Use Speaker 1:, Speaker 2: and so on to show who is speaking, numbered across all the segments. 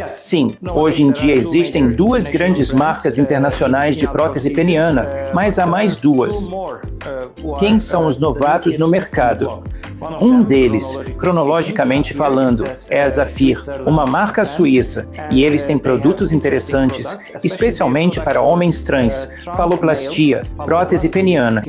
Speaker 1: Sim, hoje em dia existem duas grandes marcas internacionais de prótese peniana, mas há mais duas. Quem são os novatos no mercado? Um deles, cronologicamente falando, é a Zafir, uma marca suíça, e eles têm produtos interessantes, especialmente para homens trans, faloplastia, prótese peniana.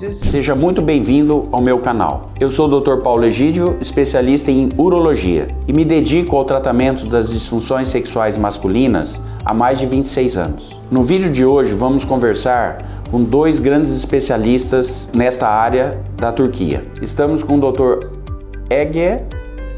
Speaker 2: Seja muito bem-vindo ao meu canal. Eu sou o Dr. Paulo Egídio, especialista em urologia, e me dedico ao tratamento das disfunções sexuais masculinas há mais de 26 anos. No vídeo de hoje vamos conversar com dois grandes especialistas nesta área da Turquia. Estamos com o Dr. Ege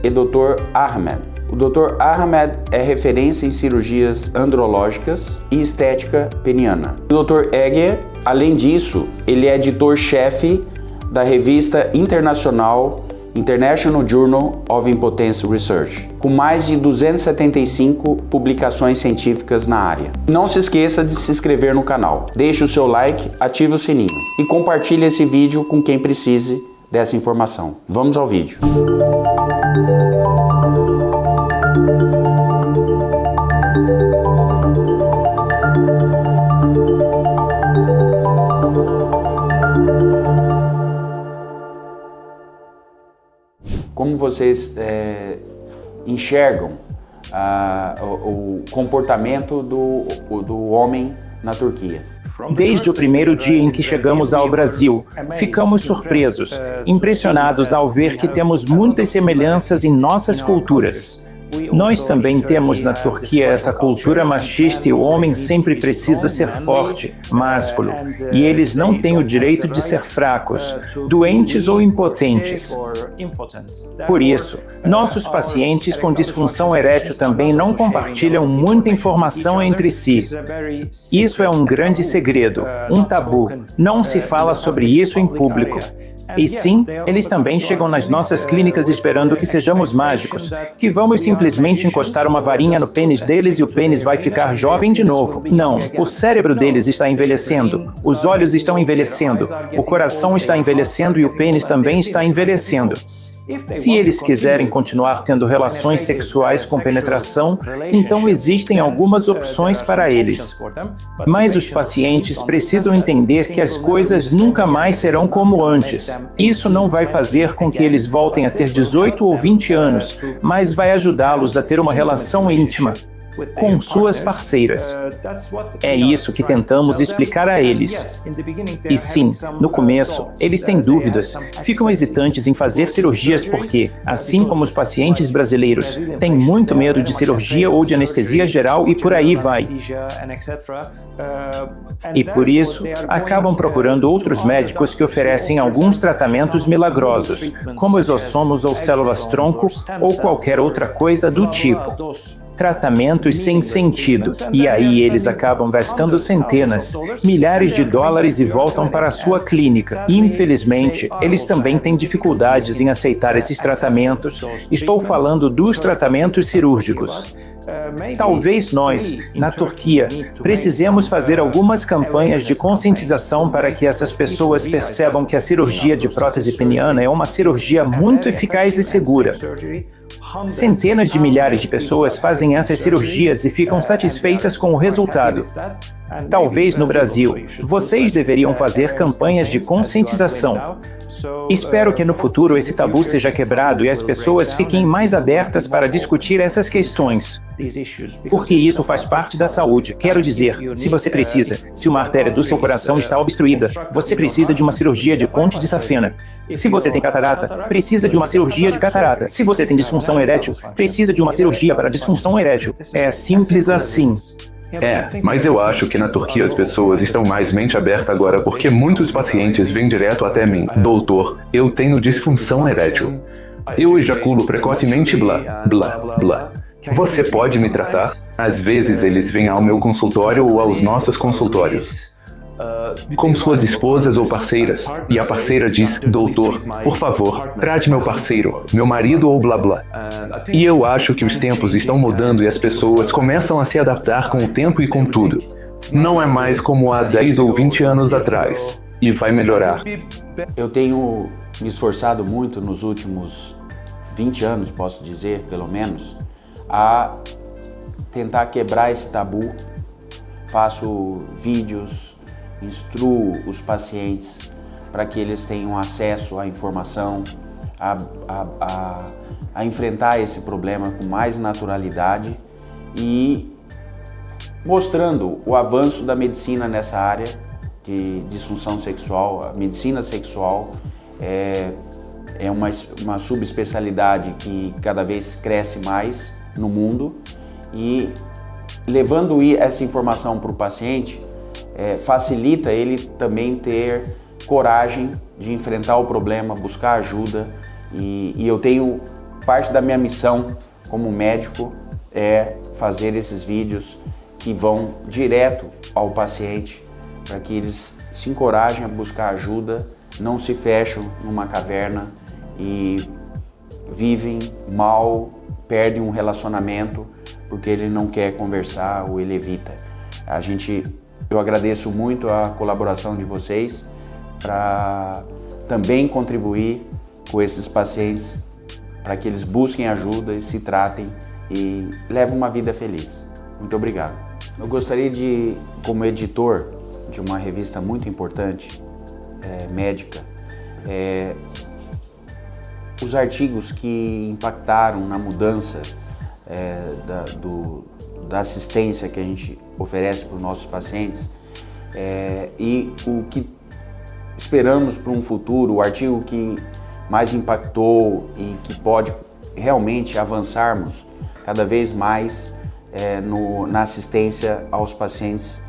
Speaker 2: e Dr. Ahmed. O Dr. Ahmed é referência em cirurgias andrológicas e estética peniana. O Dr. Ege, além disso, ele é editor-chefe da revista internacional International Journal of Impotence Research, com mais de 275 publicações científicas na área. Não se esqueça de se inscrever no canal, deixe o seu like, ative o sininho e compartilhe esse vídeo com quem precise dessa informação. Vamos ao vídeo. Como vocês enxergam o comportamento do homem na Turquia?
Speaker 1: Desde o primeiro dia em que chegamos ao Brasil, ficamos surpresos, impressionados ao ver que temos muitas semelhanças em nossas culturas. Nós também temos na Turquia essa cultura machista e o homem sempre precisa ser forte, másculo, e eles não têm o direito de ser fracos, doentes ou impotentes. Por isso, nossos pacientes com disfunção erétil também não compartilham muita informação entre si. Isso é um grande segredo, um tabu. Não se fala sobre isso em público. E sim, eles também chegam nas nossas clínicas esperando que sejamos mágicos, que vamos simplesmente encostar uma varinha no pênis deles e o pênis vai ficar jovem de novo. Não, o cérebro deles está envelhecendo, os olhos estão envelhecendo, o coração está envelhecendo e o pênis também está envelhecendo. Se eles quiserem continuar tendo relações sexuais com penetração, então existem algumas opções para eles. Mas os pacientes precisam entender que as coisas nunca mais serão como antes. Isso não vai fazer com que eles voltem a ter 18 ou 20 anos, mas vai ajudá-los a ter uma relação íntima com suas parceiras. É isso que tentamos explicar a eles. E sim, no começo, eles têm dúvidas, ficam hesitantes em fazer cirurgias porque, assim como os pacientes brasileiros, têm muito medo de cirurgia ou de anestesia geral e por aí vai. E por isso, acabam procurando outros médicos que oferecem alguns tratamentos milagrosos, como exossomos ou células-tronco ou qualquer outra coisa do tipo. Tratamentos sem sentido, e aí eles acabam gastando centenas, milhares de dólares e voltam para a sua clínica. E, infelizmente, eles também têm dificuldades em aceitar esses tratamentos. Estou falando dos tratamentos cirúrgicos. Talvez nós, na Turquia, precisemos fazer algumas campanhas de conscientização para que essas pessoas percebam que a cirurgia de prótese peniana é uma cirurgia muito eficaz e segura. Centenas de milhares de pessoas fazem essas cirurgias e ficam satisfeitas com o resultado. Talvez no Brasil, vocês deveriam fazer campanhas de conscientização. Espero que no futuro esse tabu seja quebrado e as pessoas fiquem mais abertas para discutir essas questões. Porque isso faz parte da saúde. Quero dizer, se você precisa, se uma artéria do seu coração está obstruída, você precisa de uma cirurgia de ponte de safena. Se você tem catarata, precisa de uma cirurgia de catarata. Se você tem disfunção erétil, precisa de uma cirurgia para disfunção erétil. É simples assim.
Speaker 3: Mas eu acho que na Turquia as pessoas estão mais mente aberta agora porque muitos pacientes vêm direto até mim. Doutor, eu tenho disfunção erétil. Eu ejaculo precocemente blá, blá, blá. Você pode me tratar? Às vezes eles vêm ao meu consultório ou aos nossos consultórios com suas esposas ou parceiras, e a parceira diz, doutor, por favor, trate meu parceiro, meu marido ou blá blá. E eu acho que os tempos estão mudando e as pessoas começam a se adaptar com o tempo e com tudo. Não é mais como há 10 ou 20 anos atrás, e vai melhorar.
Speaker 2: Eu tenho me esforçado muito nos últimos 20 anos, posso dizer, pelo menos, a tentar quebrar esse tabu, faço vídeos, instruo os pacientes para que eles tenham acesso à informação, a enfrentar esse problema com mais naturalidade e mostrando o avanço da medicina nessa área de disfunção sexual. A medicina sexual é uma subespecialidade que cada vez cresce mais no mundo e levando essa informação para o paciente facilita ele também ter coragem de enfrentar o problema, buscar ajuda e eu tenho parte da minha missão como médico é fazer esses vídeos que vão direto ao paciente para que eles se encorajem a buscar ajuda, não se fecham numa caverna e vivem mal, perdem um relacionamento porque ele não quer conversar ou ele evita. Eu agradeço muito a colaboração de vocês para também contribuir com esses pacientes para que eles busquem ajuda e se tratem e levem uma vida feliz. Muito obrigado. Eu gostaria de, como editor de uma revista muito importante, médica, os artigos que impactaram na mudança da assistência que a gente oferece para os nossos pacientes e o que esperamos para um futuro, o artigo que mais impactou e que pode realmente avançarmos cada vez mais na assistência aos pacientes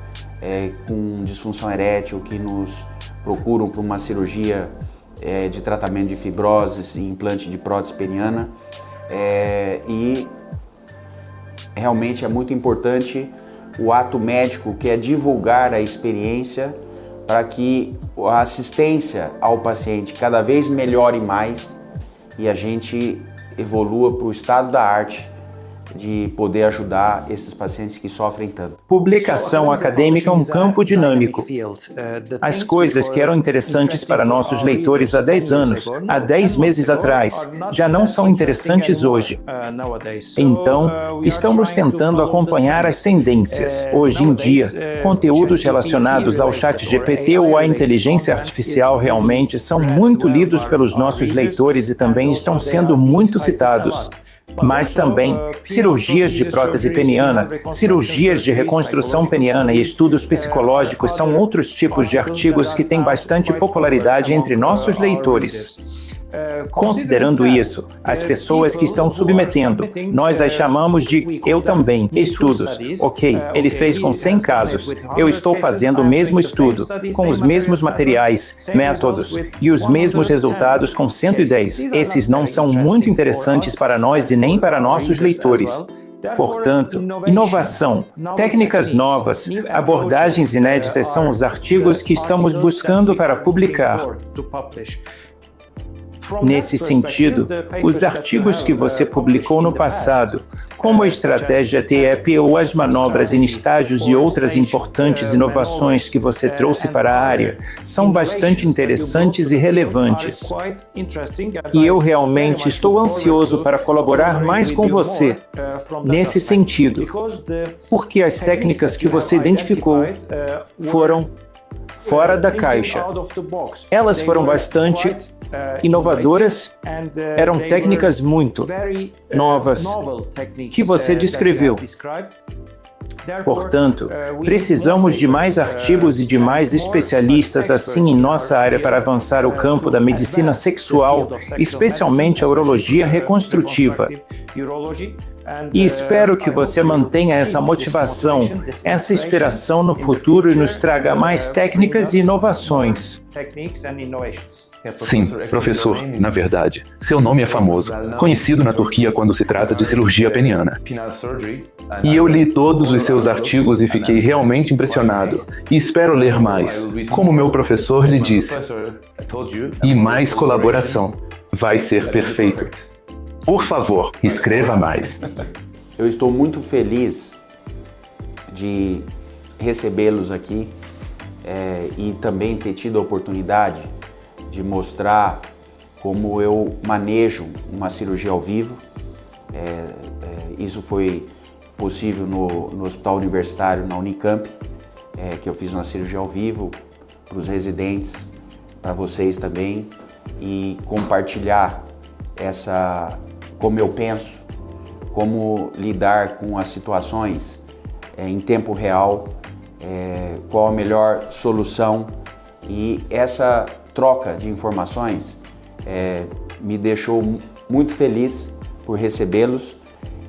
Speaker 2: com disfunção erétil que nos procuram por uma cirurgia de tratamento de fibroses e implante de prótese peniana e realmente é muito importante o ato médico que é divulgar a experiência para que a assistência ao paciente cada vez melhore mais e a gente evolua para o estado da arte de poder ajudar esses pacientes que sofrem tanto.
Speaker 1: Publicação acadêmica é um campo dinâmico. As coisas que eram interessantes para nossos leitores há 10 anos, há 10 meses atrás, já não são interessantes hoje. Então, estamos tentando acompanhar as tendências. Hoje em dia, conteúdos relacionados ao ChatGPT ou à inteligência artificial realmente são muito lidos pelos nossos leitores e também estão sendo muito citados. Mas também cirurgias de prótese peniana, cirurgias de reconstrução peniana e estudos psicológicos são outros tipos de artigos que têm bastante popularidade entre nossos leitores. Considerando isso, as pessoas que estão submetendo, nós as chamamos de eu também, estudos. Ok, ele fez com 100 casos. Eu estou fazendo o mesmo estudo, com os mesmos materiais, métodos e os mesmos resultados com 110. Esses não são muito interessantes para nós e nem para nossos leitores. Portanto, inovação, técnicas novas, abordagens inéditas são os artigos que estamos buscando para publicar. Nesse sentido, os artigos que você publicou no passado, como a estratégia TEP ou as manobras em estágios e outras importantes inovações que você trouxe para a área, são bastante interessantes e relevantes. E eu realmente estou ansioso para colaborar mais com você, nesse sentido, porque as técnicas que você identificou foram fora da caixa. Elas foram bastante inovadoras, eram técnicas muito novas que você descreveu. Portanto, precisamos de mais artigos e de mais especialistas assim em nossa área para avançar o campo da medicina sexual, especialmente a urologia reconstrutiva. E espero que você mantenha essa motivação, essa inspiração no futuro e nos traga mais técnicas e inovações.
Speaker 3: Sim, professor, na verdade, seu nome é famoso, conhecido na Turquia quando se trata de cirurgia peniana. E eu li todos os seus artigos e fiquei realmente impressionado, e espero ler mais. Como meu professor lhe disse, e mais colaboração. Vai ser perfeito. Por favor, escreva mais.
Speaker 2: Eu estou muito feliz de recebê-los aqui e também ter tido a oportunidade de mostrar como eu manejo uma cirurgia ao vivo. Isso foi possível no Hospital Universitário, na Unicamp, que eu fiz uma cirurgia ao vivo para os residentes, para vocês também, e compartilhar como eu penso, como lidar com as situações em tempo real, qual a melhor solução, e essa troca de informações me deixou muito feliz por recebê-los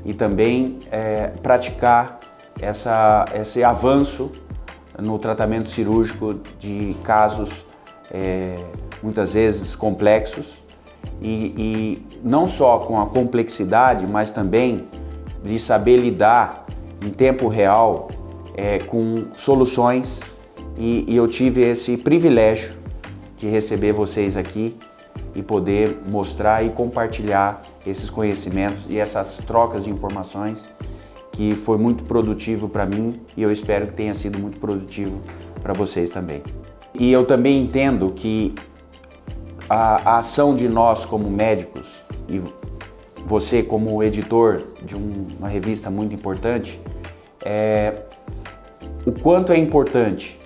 Speaker 2: e também praticar esse avanço no tratamento cirúrgico de casos muitas vezes complexos e não só com a complexidade, mas também de saber lidar em tempo real com soluções, e eu tive esse privilégio de receber vocês aqui e poder mostrar e compartilhar esses conhecimentos e essas trocas de informações, que foi muito produtivo para mim e eu espero que tenha sido muito produtivo para vocês também. E eu também entendo que a ação de nós como médicos e você como editor de uma revista muito importante, o quanto é importante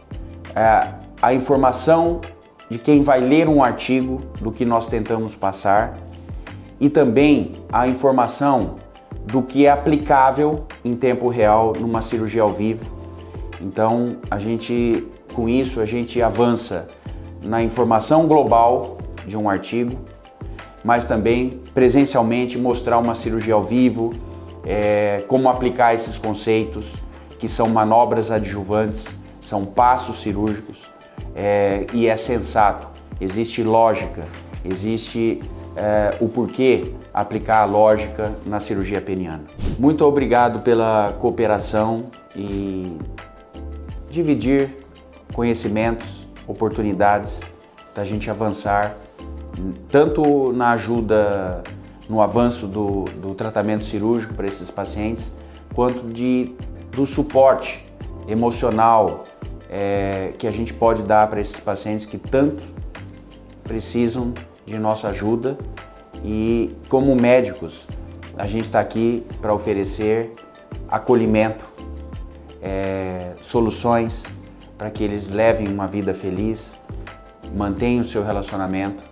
Speaker 2: a informação de quem vai ler um artigo do que nós tentamos passar, e também a informação do que é aplicável em tempo real numa cirurgia ao vivo. Então, com isso, a gente avança na informação global de um artigo, mas também presencialmente mostrar uma cirurgia ao vivo, como aplicar esses conceitos, que são manobras adjuvantes, são passos cirúrgicos, e é sensato, existe lógica, existe o porquê aplicar a lógica na cirurgia peniana. Muito obrigado pela cooperação e dividir conhecimentos, oportunidades da gente avançar, tanto na ajuda, no avanço do tratamento cirúrgico para esses pacientes, quanto do suporte emocional que a gente pode dar para esses pacientes que tanto precisam de nossa ajuda. E como médicos, a gente está aqui para oferecer acolhimento, soluções para que eles levem uma vida feliz, mantenham o seu relacionamento,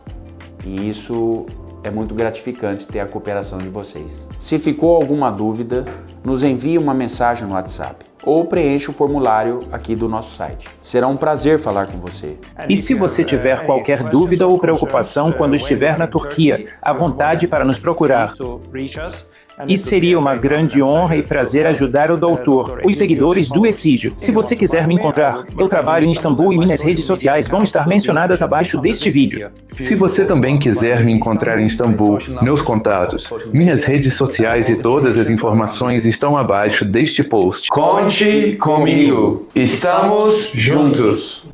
Speaker 2: e isso é muito gratificante ter a cooperação de vocês. Se ficou alguma dúvida, nos envie uma mensagem no WhatsApp ou preencha o formulário aqui do nosso site. Será um prazer falar com você.
Speaker 1: E se você tiver qualquer dúvida ou preocupação quando estiver na Turquia, à vontade para nos procurar. E seria uma grande honra e prazer ajudar o doutor, os seguidores do Exídio. Se você quiser me encontrar, eu trabalho em Istambul e minhas redes sociais vão estar mencionadas abaixo deste vídeo.
Speaker 3: Se você também quiser me encontrar em Istambul, meus contatos, minhas redes sociais e todas as informações estão abaixo deste post.
Speaker 4: Conte comigo! Estamos juntos!